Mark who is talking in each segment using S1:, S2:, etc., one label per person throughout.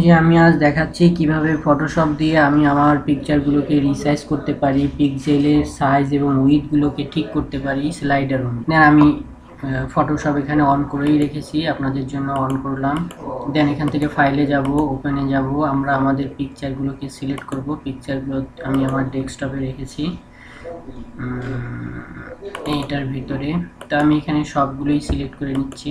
S1: যে আমি আজ দেখাচ্ছি কিভাবে ফটোশপ দিয়ে আমি আমার পিকচারগুলোকে রিসাইজ করতে পারি, পিক্সেলের সাইজ এবং উইডথগুলোকে ঠিক করতে পারি স্লাইডার অনুযায়ী। আমি ফটোশপ এখানে অন করেই রেখেছি, আপনাদের জন্য অন করলাম। দেন এখান থেকে ফাইলে যাব, ওপেনে যাব, আমরা আমাদের পিকচারগুলোকে সিলেক্ট করব। পিকচারগুলো আমি আমার ডেস্কটপে রেখেছি এইটার ভিতরে। তো আমি এখানে সবগুলোই সিলেক্ট করে নিচ্ছি,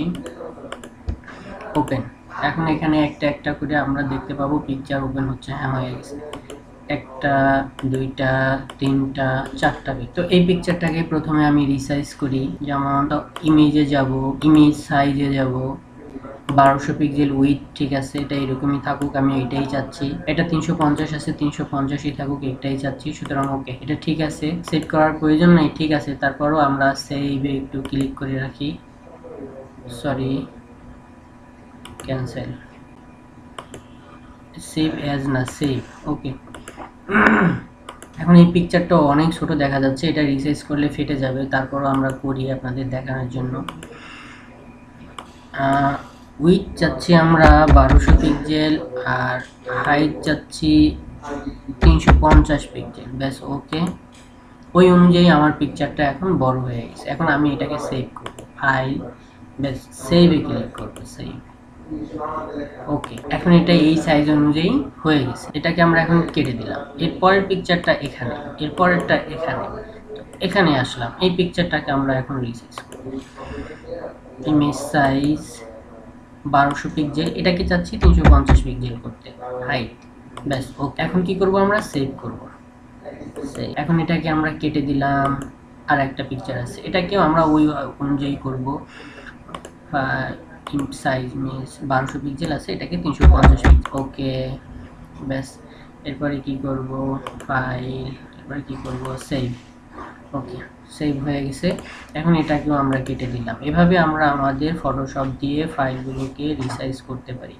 S1: ওপেন। এখন এখানে একটা একটা করে আমরা দেখতে পাবো পিকচার ওপেন হচ্ছে। হ্যাঁ, হয়ে গেছে। একটা, দুইটা, তিনটা, চারটা। তো এই পিকচারটাকে প্রথমে আমি রিসাইজ করি। যেমন ইমেজে যাব, ইমেজ সাইজে যাব, 1200 পিক্সেল উইথ, ঠিক আছে, এটা এরকমই থাকুক, আমি এটাই চাচ্ছি। এটা 350 আছে, 350ই থাকুক, এটাই চাচ্ছি। সুতরাং ওকে, এটা ঠিক আছে, সেট করার প্রয়োজন নেই, ঠিক আছে। তারপরও আমরা সেভে একটু ক্লিক করে রাখি, সরি, ক্যান্সেল, সেভ অ্যাজ না, সেভ, ওকে। এখন এই পিকচারটা অনেক ছোট দেখা যাচ্ছে, এটা রিসাইজ করলে ফেটে যাবে, তারপরও আমরা করি আপনাদের দেখানোর জন্য। উইথ চাচ্ছি আমরা 1200 পিক্সেল, আর হাইট চাচ্ছি 350 পিক্সেল, ব্যাস, ওকে। ওই অনুযায়ী আমার পিকচারটা এখন বড় হয়ে গেছে। এখন আমি এটাকে সেভ করব, ফাইল, ব্যাস, সেভে ক্লিক করব, সেভ, ওকে। এখন এটা এই সাইজ অনুযায়ী হয়ে গেছে, এটাকে আমরা এখন কেটে দিলাম। এরপরের পিকচারটা এখানে, এরপরেরটা এখানে, এখানে আসলাম। এই পিকচারটাকে আমরা এখন রিসাইজ করব। ইমেজ সাইজ 1200 পিক্সেল, এটাকে চাচ্ছি 350 পিক্সেল করতে, হাইট, ব্যাস, ওকে। এখন কি করব, আমরা সেভ করব, সেভ। এখন এটাকে আমরা কেটে দিলাম। আর একটা পিকচার আছে, এটাকেও আমরা ওই অনুযায়ী করব। সাইজ মিস 1200 পিক্সেল আছে, এটাকে 350 পিক্সেল, ওকে, ব্যাস। এরপরে কি করব, ফাইল, এরপরে কি করব, সেভ, ওকে, সেভ হয়ে গেছে। এখন এটাকেও আমরা কেটে দিলাম। এভাবে আমরা আমাদের ফটোশপ দিয়ে ফাইলগুলোকে রিসাইজ করতে পারি।